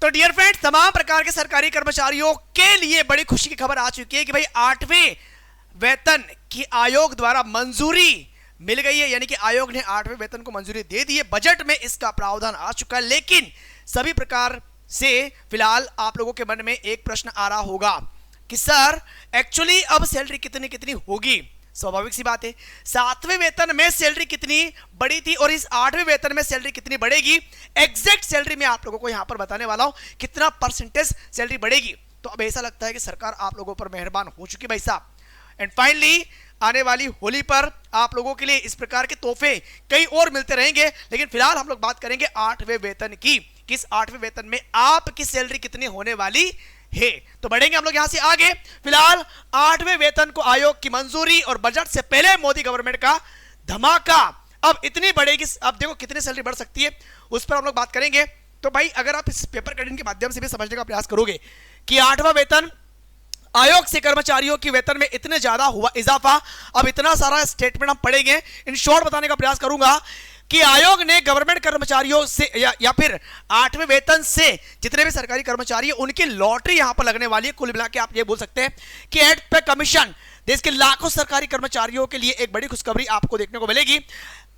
तो dear friends, तमाम प्रकार के सरकारी कर्मचारियों के लिए बड़ी खुशी की खबर आ चुकी है कि भाई 8वें वेतन की आयोग द्वारा मंजूरी मिल गई है, यानी कि आयोग ने 8वें वेतन को मंजूरी दे दी है। बजट में इसका प्रावधान आ चुका है, लेकिन सभी प्रकार से फिलहाल आप लोगों के मन में एक प्रश्न आ रहा होगा कि सर एक्चुअली अब सैलरी कितनी कितनी होगी। स्वाभाविक सी बात है, 7वें वेतन में सैलरी कितनी बढ़ी थी और इस 8वें वेतन में सैलरी कितनी बढ़ेगी। एग्जैक्ट सैलरी मैं आप लोगों को यहां पर बताने वाला हूं, कितना परसेंटेज सैलरी बढ़ेगी। तो अब ऐसा लगता है कि सरकार आप लोगों पर मेहरबान हो चुकी है भाई साहब। एंड फाइनली आने वाली होली पर आप लोगों के लिए इस प्रकार के तोहफे कई और मिलते रहेंगे, लेकिन फिलहाल हम लोग बात करेंगे 8वें वेतन की। किस 8वें वेतन में आपकी सैलरी कितनी होने वाली है। तो बढ़ेंगे हम लोग यहां से आगे। फिलहाल 8वें वेतन को आयोग की मंजूरी और बजट से पहले मोदी गवर्नमेंट का धमाका अब इतनी बढ़ेगी। अब देखो कितनी सैलरी बढ़ सकती है, उस पर हम लोग बात करेंगे। तो भाई अगर आप इस पेपर कटिंग के माध्यम से भी समझने का प्रयास करोगे कि 8वां वेतन आयोग से कर्मचारियों की वेतन में इतने ज्यादा हुआ इजाफा, अब इतना सारा स्टेटमेंट हम पढ़ेंगे। इन शॉर्ट बताने का प्रयास करूंगा कि आयोग ने गवर्नमेंट कर्मचारियों से या फिर 8वें वेतन से जितने भी सरकारी कर्मचारी हैं उनकी लॉटरी यहां पर लगने वाली है। कुल मिला के आप ये बोल सकते हैं कि एड पे कमीशन देश के लाखों सरकारी कर्मचारियों के लिए एक बड़ी खुशखबरी आपको देखने को मिलेगी।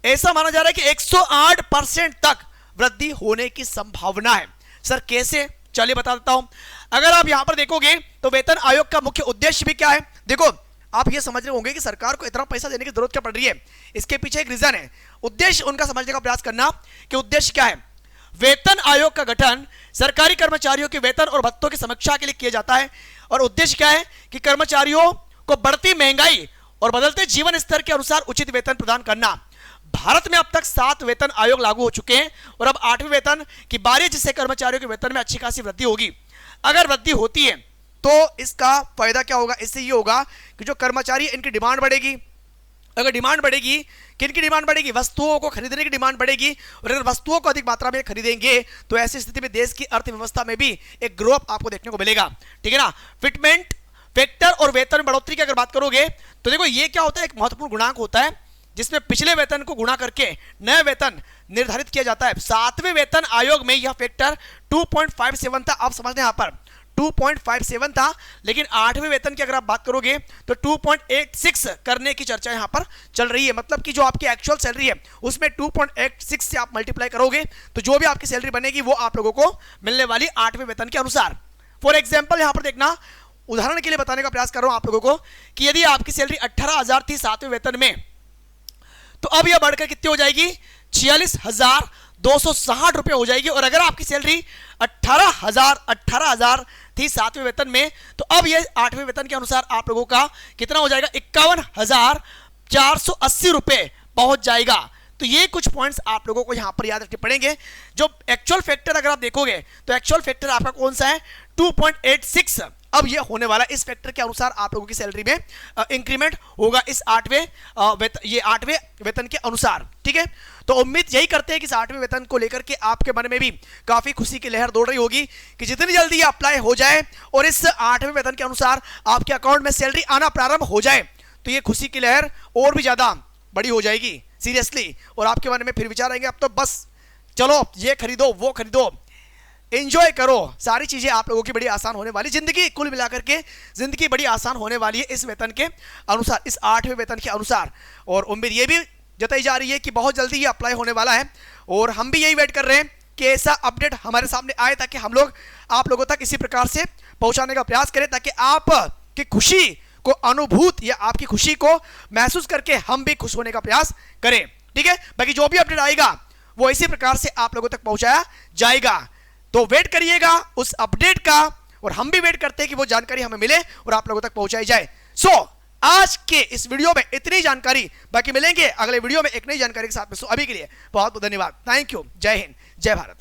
ऐसा माना जा रहा है कि 108% तक वृद्धि होने की संभावना है। सर कैसे, चलिए बता देता हूं। अगर आप यहां पर देखोगे तो वेतन आयोग का मुख्य उद्देश्य भी क्या है। देखो आप ये समझ रहे होंगे कि सरकार को इतना पैसा देने की जरूरत क्या पड़ रही है, इसके पीछे एक रीजन है। उद्देश्य उनका समझने का प्रयास करना कि उद्देश्य क्या है। वेतन आयोग का गठन सरकारी कर्मचारियों के वेतन और भत्तों की समीक्षा के लिए किया जाता है और उद्देश्य क्या है कि कर्मचारियों को बढ़ती महंगाई और बदलते जीवन स्तर के अनुसार उचित वेतन प्रदान करना। भारत में अब तक 7 वेतन आयोग लागू हो चुके हैं और अब 8वें वेतन की बारी, जिससे कर्मचारियों के वेतन में अच्छी खासी वृद्धि होगी। अगर वृद्धि होती है तो इसका फायदा क्या होगा, इससे ये होगा कि जो कर्मचारी इनकी डिमांड बढ़ेगी। अगर डिमांड बढ़ेगी, किनकी डिमांड बढ़ेगी, वस्तुओं को खरीदने की डिमांड बढ़ेगी और अगर वस्तुओं को अधिक मात्रा में खरीदेंगे तो ऐसी स्थिति में देश की अर्थव्यवस्था में भी एक ग्रो अप आपको देखने को मिलेगा। ठीक है ना। फिटमेंट फैक्टर और वेतन बढ़ोतरी की अगर बात करोगे तो देखो ये क्या होता है, एक महत्वपूर्ण गुणांक होता है जिसमें पिछले वेतन को गुणा करके नया वेतन निर्धारित किया जाता है। 7वें वेतन आयोग में यह फैक्टर 2.57 था। आप समझते हैं यहां पर 2.57 था, लेकिन 8वें वेतन की अगर आप बात करोगे तो 2.86 करने की चर्चा यहां पर चल रही है। मतलब कि जो आपकी एक्चुअल सैलरी है उसमें 2.86 से आप मल्टीप्लाई करोगे तो जो भी आपकी सैलरी बनेगी वो आप लोगों को मिलने वाली 8वें वेतन के अनुसार। फॉर एग्जाम्पल यहां पर देखना, उदाहरण के लिए बताने का प्रयास कर रहा हूं आप लोगों को कि यदि आपकी सैलरी 18,000 थी 7वें वेतन में, तो अब यह बढ़कर कितनी हो जाएगी, 46,260 रुपए हो जाएगी। और अगर आपकी सैलरी 18,000 थी 7वें वेतन में, तो अब यह 8वें वेतन के अनुसार आप लोगों का कितना हो जाएगा, 51,480 रुपए पहुंच जाएगा। तो ये कुछ पॉइंट्स आप लोगों को यहां पर याद रखने पड़ेंगे। जो एक्चुअल फैक्टर अगर आप देखोगे तो एक्चुअल फैक्टर आपका कौन सा है, 2.86। अब ये होने वाला इस फैक्टर के अनुसार आप लोगों की सैलरी में इंक्रीमेंट होगा इस 8वें वेतन के अनुसार। ठीक है। तो उम्मीद यही करते हैं कि इस 8वें वेतन को लेकर के आपके मन में भी काफी खुशी की लहर दौड़ रही होगी कि जितनी जल्दी ये अप्लाई हो जाए और इस 8वें वेतन के अनुसार आपके अकाउंट में सैलरी आना प्रारंभ हो जाए तो ये खुशी की लहर और भी ज्यादा बड़ी हो जाएगी सीरियसली। और आपके मन में फिर विचार आएंगे अब तो बस चलो ये खरीदो वो खरीदो, एंजॉय करो, सारी चीजें आप लोगों की बड़ी आसान होने वाली, जिंदगी कुल मिलाकर के जिंदगी बड़ी आसान होने वाली है इस वेतन के अनुसार, इस 8वें वेतन के अनुसार। और उम्मीद ये भी जताई जा रही है कि बहुत जल्दी ये अप्लाई होने वाला है और हम भी यही वेट कर रहे हैं कि ऐसा अपडेट हमारे सामने आए ताकि हम लोग आप लोगों तक इसी प्रकार से पहुंचाने का प्रयास करें ताकि आप की खुशी को अनुभूत या आपकी खुशी को महसूस करके हम भी खुश होने का प्रयास करें। ठीक है। बाकी जो भी अपडेट आएगा वो इसी प्रकार से आप लोगों तक पहुंचाया जाएगा, तो वेट करिएगा उस अपडेट का और हम भी वेट करते हैं कि वो जानकारी हमें मिले और आप लोगों तक पहुंचाई जाए। आज के इस वीडियो में इतनी जानकारी, बाकी मिलेंगे अगले वीडियो में एक नई जानकारी के साथ में। अभी के लिए बहुत बहुत धन्यवाद। Thank you. जय हिंद, जय भारत।